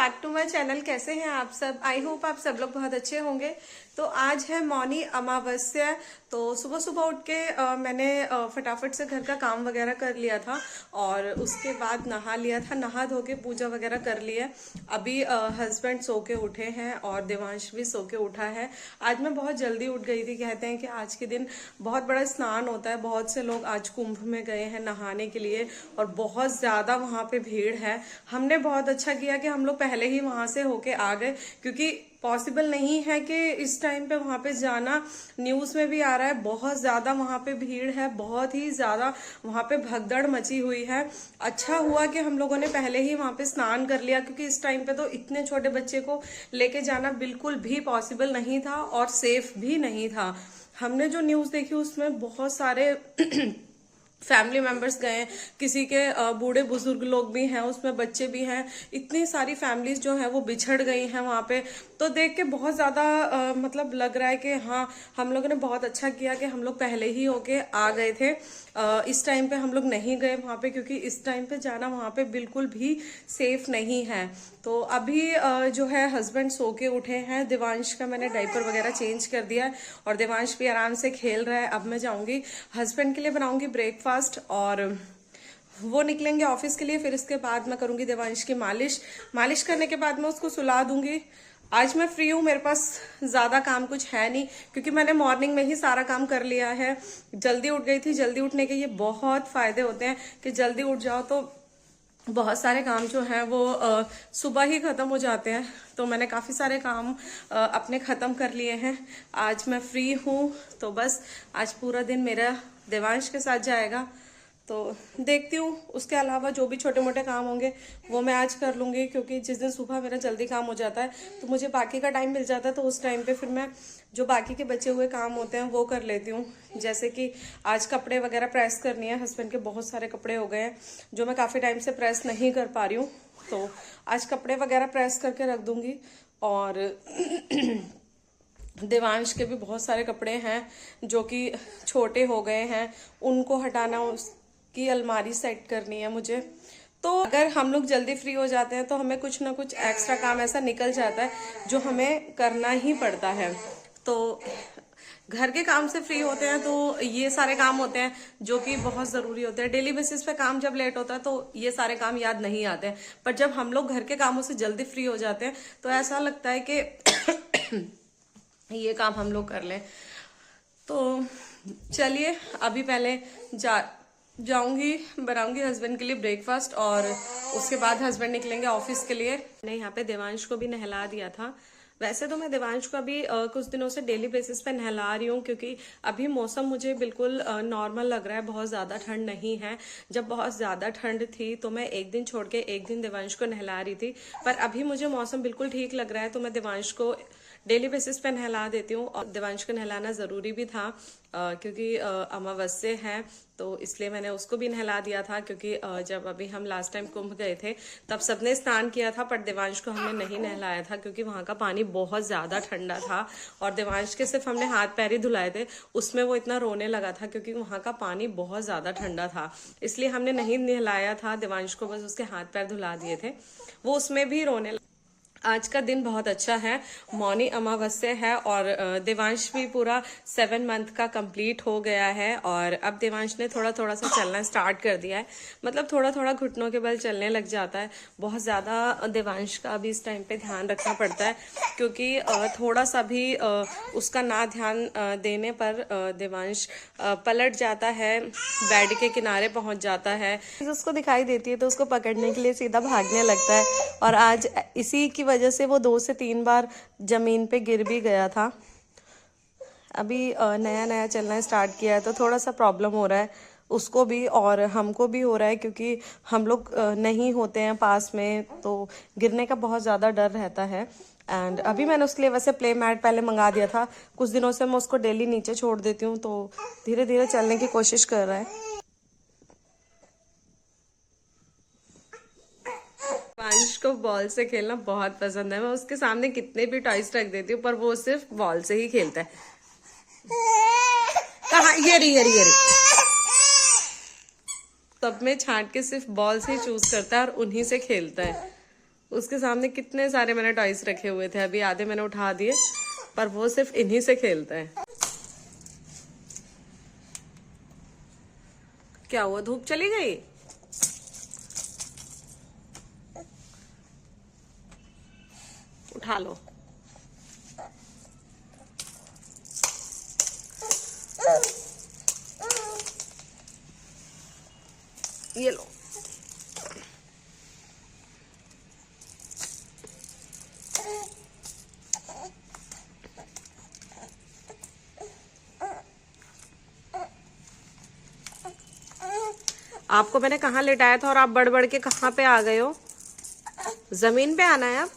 Back to my channel. कैसे हैं आप सब? आई होप आप सब लोग बहुत अच्छे होंगे। तो आज है मौनी अमावस्या। तो सुबह सुबह उठ के मैंने फटाफट से घर का काम वगैरह कर लिया था और उसके बाद नहा लिया था। नहा धो के पूजा वगैरह कर लिया। अभी हस्बैंड सो के उठे हैं और देवांश भी सो के उठा है। आज मैं बहुत जल्दी उठ गई थी। कहते हैं कि आज के दिन बहुत बड़ा स्नान होता है। बहुत से लोग आज कुंभ में गए हैं नहाने के लिए और बहुत ज्यादा वहां पे भीड़ है। हमने बहुत अच्छा किया कि हम लोग पहले ही वहां से होके आ गए, क्योंकि पॉसिबल नहीं है कि इस टाइम पे वहां पे जाना। न्यूज में भी आ रहा है बहुत ज्यादा वहां पे भीड़ है, बहुत ही ज्यादा वहां पे भगदड़ मची हुई है। अच्छा हुआ कि हम लोगों ने पहले ही वहां पे स्नान कर लिया, क्योंकि इस टाइम पे तो इतने छोटे बच्चे को लेके जाना बिल्कुल भी पॉसिबल नहीं था और सेफ भी नहीं था। हमने जो न्यूज देखी उसमें बहुत सारे फैमिली मेंबर्स गए, किसी के बूढ़े बुजुर्ग लोग भी हैं, उसमें बच्चे भी हैं। इतनी सारी फैमिलीज जो है वो बिछड़ गई हैं वहां पे। तो देख के बहुत ज्यादा मतलब लग रहा है कि हाँ, हम लोगों ने बहुत अच्छा किया कि हम लोग पहले ही होके आ गए थे। इस टाइम पे हम लोग नहीं गए वहां पे, क्योंकि इस टाइम पे जाना वहां पे बिल्कुल भी सेफ नहीं है। तो अभी जो है हस्बैंड सो के उठे हैं। देवांश का मैंने डायपर वगैरह चेंज कर दिया है और देवांश भी आराम से खेल रहा है। अब मैं जाऊंगी हस्बैंड के लिए बनाऊंगी ब्रेकफास्ट और वो निकलेंगे ऑफिस के लिए। फिर इसके बाद मैं करूंगी देवांश की मालिश करने के बाद मैं उसको सुला दूंगी। आज मैं फ्री हूँ, मेरे पास ज्यादा काम कुछ है नहीं, क्योंकि मैंने मॉर्निंग में ही सारा काम कर लिया है। जल्दी उठ गई थी। जल्दी उठने के ये बहुत फायदे होते हैं कि जल्दी उठ जाओ तो बहुत सारे काम जो हैं वो सुबह ही खत्म हो जाते हैं। तो मैंने काफी सारे काम अपने खत्म कर लिए हैं। आज मैं फ्री हूँ, तो बस आज पूरा दिन मेरा देवांश के साथ जाएगा। तो देखती हूँ, उसके अलावा जो भी छोटे मोटे काम होंगे वो मैं आज कर लूंगी, क्योंकि जिस दिन सुबह मेरा जल्दी काम हो जाता है तो मुझे बाकी का टाइम मिल जाता है। तो उस टाइम पे फिर मैं जो बाकी के बचे हुए काम होते हैं वो कर लेती हूँ। जैसे कि आज कपड़े वगैरह प्रेस करनी है। हस्बैंड के बहुत सारे कपड़े हो गए हैं जो मैं काफी टाइम से प्रेस नहीं कर पा रही हूँ। तो आज कपड़े वगैरह प्रेस करके रख दूंगी। और देवांश के भी बहुत सारे कपड़े हैं जो कि छोटे हो गए हैं, उनको हटाना, उसकी अलमारी सेट करनी है मुझे। तो अगर हम लोग जल्दी फ्री हो जाते हैं तो हमें कुछ ना कुछ एक्स्ट्रा काम ऐसा निकल जाता है जो हमें करना ही पड़ता है। तो घर के काम से फ्री होते हैं तो ये सारे काम होते हैं जो कि बहुत जरूरी होते हैं। डेली बेसिस पे काम जब लेट होता है तो ये सारे काम याद नहीं आते हैं, पर जब हम लोग घर के कामों से जल्दी फ्री हो जाते हैं तो ऐसा लगता है कि ये काम हम लोग कर लें। तो चलिए अभी पहले जाऊंगी, बनाऊंगी हस्बैंड के लिए ब्रेकफास्ट और उसके बाद हस्बैंड निकलेंगे ऑफिस के लिए। मैंने यहाँ पे देवांश को भी नहला दिया था। वैसे तो मैं देवांश को अभी कुछ दिनों से डेली बेसिस पे नहला रही हूँ, क्योंकि अभी मौसम मुझे बिल्कुल नॉर्मल लग रहा है। बहुत ज्यादा ठंड नहीं है। जब बहुत ज्यादा ठंड थी तो मैं एक दिन छोड़ के एक दिन देवांश को नहला रही थी, पर अभी मुझे मौसम बिल्कुल ठीक लग रहा है तो मैं देवांश को डेली बेसिस पे नहला देती हूँ। और देवांश को नहलाना जरूरी भी था, क्योंकि अमावस्या है तो इसलिए मैंने उसको भी नहला दिया था। क्योंकि जब अभी हम लास्ट टाइम कुंभ गए थे तब सबने स्नान किया था, पर देवांश को हमने नहीं नहलाया था क्योंकि वहां का पानी बहुत ज्यादा ठंडा था और देवांश के सिर्फ हमने हाथ पैर ही धुलाए थे। उसमें वो इतना रोने लगा था क्योंकि वहां का पानी बहुत ज्यादा ठंडा था, इसलिए हमने नहीं नहलाया था देवांश को, बस उसके हाथ पैर धुला दिए थे। वो उसमें भी रोने लगा। आज का दिन बहुत अच्छा है, मौनी अमावस्या है और देवांश भी पूरा 7 मंथ का कंप्लीट हो गया है। और अब देवांश ने थोड़ा थोड़ा सा चलना स्टार्ट कर दिया है, मतलब थोड़ा थोड़ा घुटनों के बल चलने लग जाता है। बहुत ज्यादा देवांश का अभी इस टाइम पे ध्यान रखना पड़ता है, क्योंकि थोड़ा सा भी उसका ना ध्यान देने पर देवांश पलट जाता है, बेड के किनारे पहुंच जाता है। उसको दिखाई देती है तो उसको पकड़ने के लिए सीधा भागने लगता है। और आज इसी की वजह से वो 2 से 3 बार जमीन पे गिर भी गया था। अभी नया नया चलना स्टार्ट किया है तो थोड़ा सा प्रॉब्लम हो रहा है उसको भी और हमको भी हो रहा है, क्योंकि हम लोग नहीं होते हैं पास में तो गिरने का बहुत ज्यादा डर रहता है। एंड अभी मैंने उसके लिए वैसे प्ले मैट पहले मंगा दिया था। कुछ दिनों से मैं उसको डेली नीचे छोड़ देती हूँ तो धीरे धीरे चलने की कोशिश कर रहा है। देवांश को बॉल से खेलना बहुत पसंद है। मैं उसके सामने कितने भी टॉयज रख देती हूँ पर वो सिर्फ बॉल से ही खेलता है। कहा ये रही तब में छांट के सिर्फ बॉल से ही चूज करता है और उन्हीं से खेलता है। उसके सामने कितने सारे मैंने टॉयज रखे हुए थे, अभी आधे मैंने उठा दिए, पर वो सिर्फ इन्हीं से खेलता है। क्या हुआ, धूप चली गई? उठा लो। ये लो। आपको मैंने कहाँ लेटाया था और आप बढ़ बढ़ के कहाँ पे आ गए हो? जमीन पे आना है अब।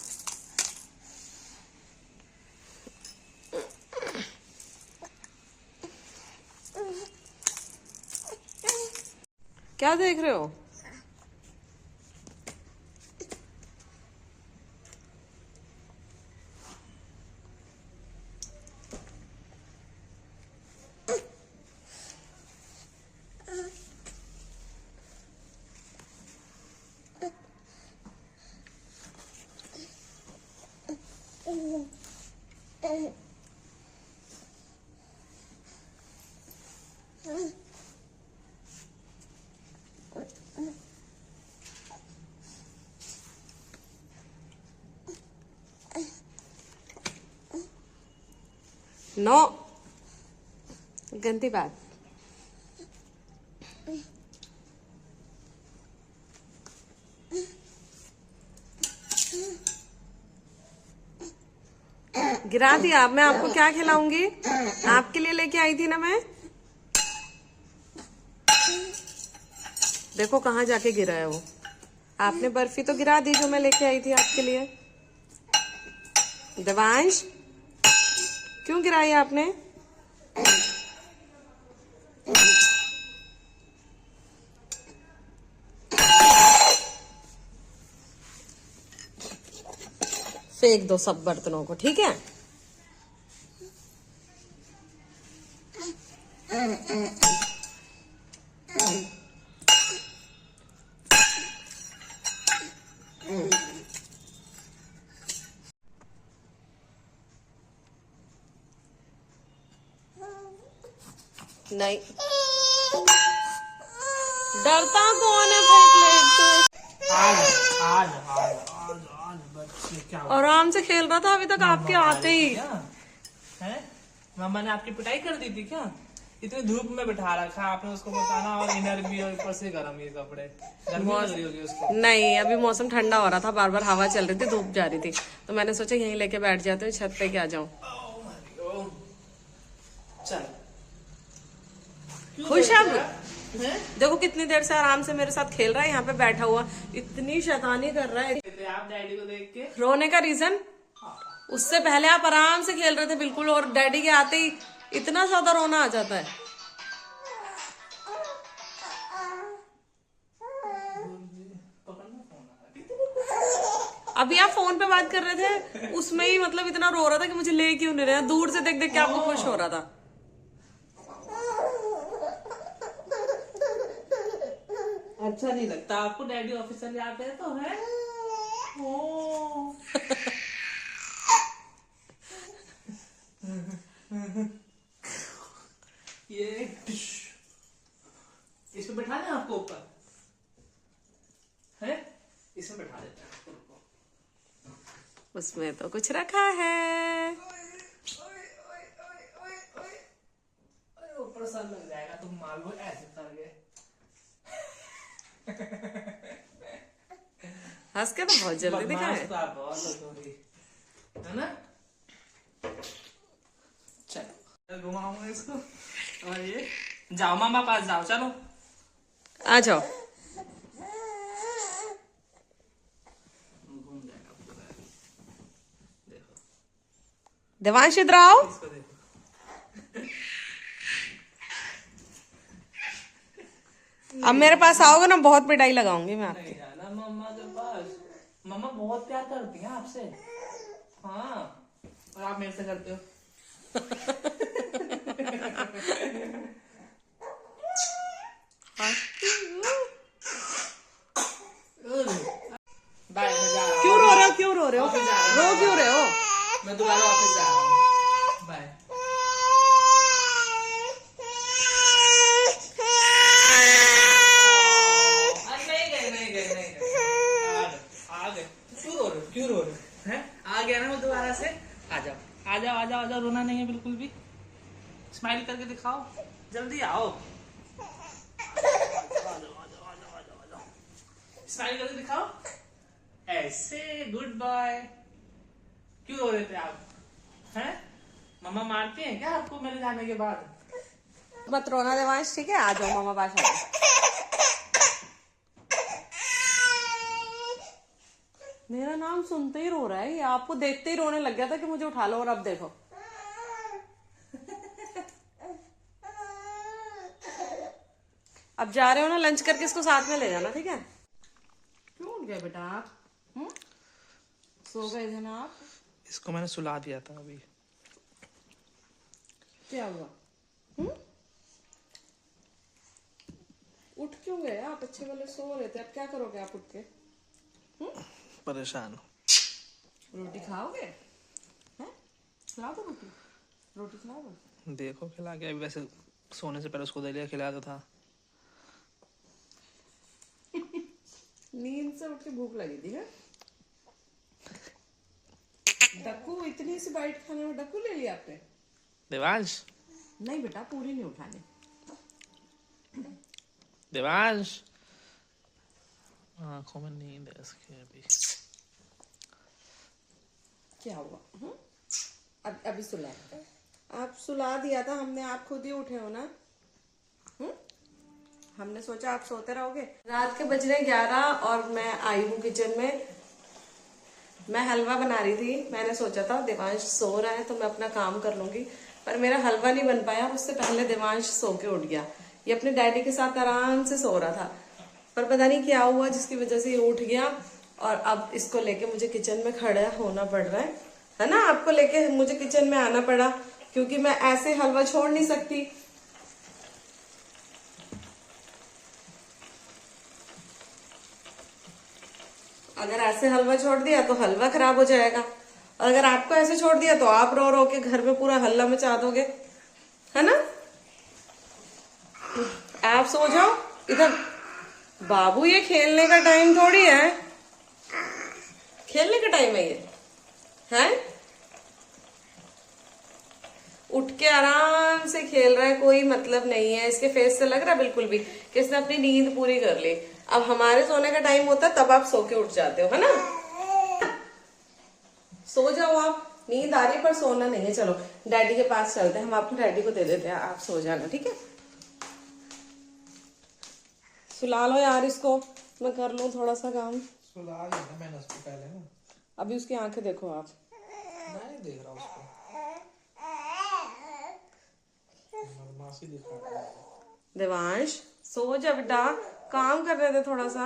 क्या देख रहे हो? नो, गंदी बात। गिरा दिया। अब मैं आपको क्या खिलाऊंगी? आपके लिए लेके आई थी ना मैं। देखो कहाँ जाके गिरा है वो। आपने बर्फी तो गिरा दी जो मैं लेके आई थी आपके लिए। देवांश, क्यों गिराई आपने? फेंक दो सब बर्तनों को, ठीक है? नहीं, डरता कौन है प्लेट से? आराम से खेल रहा था अभी तक आपके आते ही। हैं? मम्मा ने आपकी पिटाई कर दी थी क्या? इतनी धूप में बिठा रखा आपने उसको, बताना, और इनर भी और ऊपर से गर्म ये कपड़े, गर्मी लग रही होगी उसको। नहीं, अभी मौसम ठंडा हो रहा था, बार बार हवा चल रही थी, धूप जा रही थी, तो मैंने सोचा यहीं लेके बैठ जाते हैं, छत पे क्या जाऊं। चल खुश अब देखो कितनी देर से आराम से मेरे साथ खेल रहा है, यहाँ पे बैठा हुआ इतनी शैतानी कर रहा है। आप डैडी को देख के रोने का रीजन, उससे पहले आप आराम से खेल रहे थे बिल्कुल, और डैडी के आते ही इतना ज्यादा रोना आ जाता है। अभी आप फोन पे बात कर रहे थे, उसमें ही मतलब इतना रो रहा था कि मुझे ले क्यों नहीं रहे। दूर से देख देख के आपको खुश हो रहा था। अच्छा नहीं लगता आपको डैडी ऑफिसर आते हैं तो है? ओ ये इसमें बैठा दें आपको ऊपर, है इसमें बैठा देते हैं आपको। उसमें तो कुछ रखा है। ऊपर सर लग जाएगा, तुम मान लो ऐसे कर गए। हंस के तो बहुत जल्दी दिखाए है ना? चलो घुमाऊंगा इसको, और ये जाओ मामा पास जाओ, चलो आ जाओ। घूम जाएगा पूरा। देखो देवांश इधर आओ। इसको देखो। अब मेरे पास आओगे ना, बहुत पिटाई लगाऊंगी मैं आपकी। नहीं जाना मम्मा के पास, मम्मा बहुत प्यार करती हैं आपसे। हाँ, और आप मेरे से करते हो। बाय, मैं जा रहा हूँ। क्यों रो रो रहे हो? ऑफिस जा रहा हूँ। रो क्यों रहे हो? मैं दोबारा ऑफिस जा रहा हूँ। बाय। नहीं गए। आ गए। क्यों रो रहे हो? हैं? आ गया ना वो दोबारा से। आ जाओ, रोना नहीं है बिल्कुल भी। स्माइल करके दिखाओ, जल्दी आओ। स्माइल करके दिखाओ, ऐसे। Good boy. क्यों रो रहे थे आप? हैं? मम्मा मारती हैं क्या आपको मेरे जाने के बाद? मत रोना देवांश, ठीक है? आ जाओ मामा पास आ जाओ। मेरा नाम सुनते ही रो रहा है ये, आपको देखते ही रोने लग गया था कि मुझे उठा लो, और अब देखो। अब जा रहे हो ना, लंच करके इसको साथ में ले जाना, ठीक है? क्यों उठ गए बेटा आप? सो गए थे ना आप? इसको मैंने सुला दिया था अभी। क्या हुआ? उठ क्यों गए आप? अच्छे वाले सो रहे थे, अब क्या करोगे आप उठ के? परेशान। रोटी खाओगे? हैं? खिला दो रोटी, रोटी खिला दो। देखो खिला के, अभी वैसे सोने से पहले उसको दलिया खिलाया तो था। नींद से उठ के भूख लगी थी है? डक्कू, इतनी सी बाइट खाने में डक्कू ले लिया आपने? देवांश, नहीं बेटा, पूरी नहीं उठानी। देवांश, आंखों में नींद है इसके अभी। क्या हुआ? अभी सुला, आप सुला दिया था हमने, आप खुद ही उठे हो ना? हमने सोचा आप सोते रहोगे। रात के बज रहे 11 और मैं आई हूँ किचन में। मैं हलवा बना रही थी। मैंने सोचा था देवांश सो रहा है तो मैं अपना काम कर लूंगी, पर मेरा हलवा नहीं बन पाया। उससे पहले देवांश सो के उठ गया। ये अपने डैडी के साथ आराम से सो रहा था, पर पता नहीं क्या हुआ जिसकी वजह से ये उठ गया, और अब इसको लेके मुझे किचन में खड़ा होना पड़ रहा है ना? आपको लेके मुझे किचन में आना पड़ा, क्योंकि मैं ऐसे हलवा छोड़ नहीं सकती। अगर ऐसे हलवा छोड़ दिया तो हलवा खराब हो जाएगा, और अगर आपको ऐसे छोड़ दिया तो आप रो रो के घर में पूरा हल्ला मचा दोगे, है ना? आप सो जाओ इधर। बाबू, ये खेलने का टाइम थोड़ी है। खेलने का टाइम है ये, है? उठ के आराम से खेल रहा है, कोई मतलब नहीं है। इसके फेस से लग रहा है बिल्कुल भी कि इसने अपनी नींद पूरी कर ली। अब हमारे सोने का टाइम होता है तब आप सो के उठ जाते हो, है ना? सो जाओ आप, नींद आ रही पर सोना नहीं है। चलो डैडी के पास चलते हैं, हम आपको डैडी को दे देते हैं, आप सो जाना, ठीक है? सुला लो यार इसको, मैं कर लूं थोड़ा सा काम। सुला दिया था मैंने उसको पहले ना। अभी उसकी आंखें देखो आप। मैं नहीं देख रहा उसको, मासी दिखा रहा है। देवांश, सो जा बेटा, काम कर रहे थे थोड़ा सा,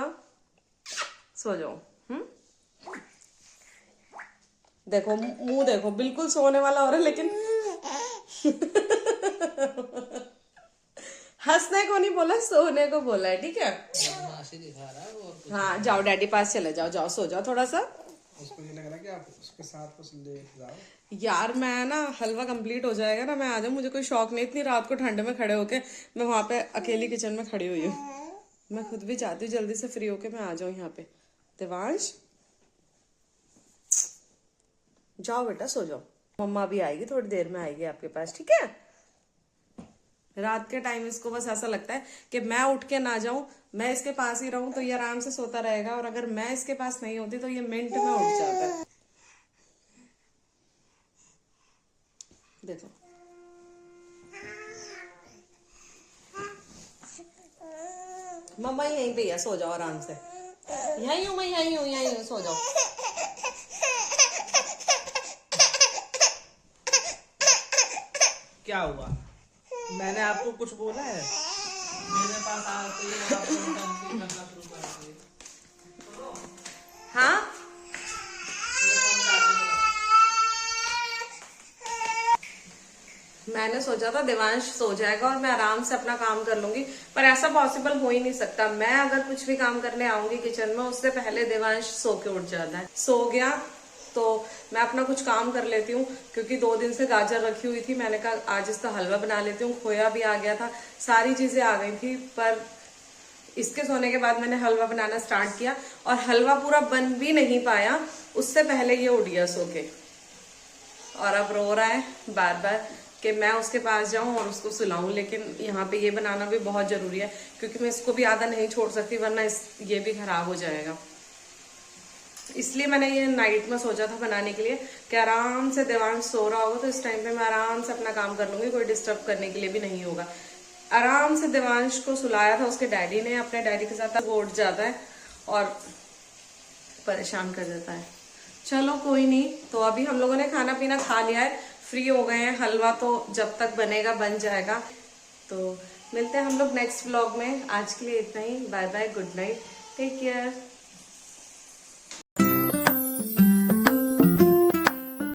सो जाओ। देखो मुंह देखो, बिल्कुल सोने वाला हो रहा है, लेकिन हंसने को नहीं बोला, सोने को बोला है, ठीक है? मासी दिखा रहा है वो। हाँ जाओ, डैडी पास चले जाओ, जाओ सो जाओ थोड़ा सा। उसको ये लग रहा है कि आप उसके साथ कुछ ले जाओ। यार मैं ना, हलवा कंप्लीट हो जाएगा ना, मैं आ जाऊँ, मुझे कोई शौक नहीं। इतनी रात को ठंड में खड़े होके मैं वहां पे अकेली किचन में खड़ी हुई हूँ। मैं खुद भी चाहती हूँ जल्दी से फ्री होके मैं आ जाऊँ यहाँ पे। देवांश, जाओ बेटा सो जाओ, मम्मा भी आएगी, थोड़ी देर में आएगी आपके पास, ठीक है? रात के टाइम इसको बस ऐसा लगता है कि मैं उठ के ना जाऊं, मैं इसके पास ही रहूं तो ये आराम से सोता रहेगा, और अगर मैं इसके पास नहीं होती तो ये मिनट में उठ जाता है। देखो मम्मा यहीं पे है, सो जाओ आराम से। यहीं हूँ मैं, यहीं हूँ, सो जाओ। क्या हुआ? मैंने आपको कुछ बोला है? मेरे पास आते ही आप करना शुरू कर दिए। हाँ मैंने सोचा था देवांश सो जाएगा और मैं आराम से अपना काम कर लूंगी, पर ऐसा पॉसिबल हो ही नहीं सकता। मैं अगर कुछ भी काम करने आऊंगी किचन में, उससे पहले देवांश सो के उठ जाता है। सो गया, तो मैं अपना कुछ काम कर लेती हूँ, क्योंकि 2 दिन से गाजर रखी हुई थी। मैंने कहा आज इसका हलवा बना लेती हूँ। खोया भी आ गया था, सारी चीजें आ गई थी, पर इसके सोने के बाद मैंने हलवा बनाना स्टार्ट किया और हलवा पूरा बन भी नहीं पाया, उससे पहले ये उठ गया सो के और अब रो रहा है बार बार कि मैं उसके पास जाऊं और उसको सुलाऊं। लेकिन यहाँ पे ये बनाना भी बहुत जरूरी है, क्योंकि मैं इसको भी आधा नहीं छोड़ सकती, वरना ये भी खराब हो जाएगा। इसलिए मैंने ये नाइट में सोचा था बनाने के लिए कि आराम से देवांश सो रहा होगा तो इस टाइम पे मैं आराम से अपना काम कर लूंगी, कोई डिस्टर्ब करने के लिए भी नहीं होगा। आराम से देवांश को सुलाया था उसके डैडी ने, अपने डैडी के साथ वो उठ जाता है और परेशान कर देता है। चलो कोई नहीं, तो अभी हम लोगों ने खाना पीना खा लिया है, फ्री हो गए हैं। हलवा तो जब तक बनेगा बन जाएगा। तो मिलते हैं हम लोग नेक्स्ट व्लॉग में। आज के लिए इतना ही, bye bye, good night, take care.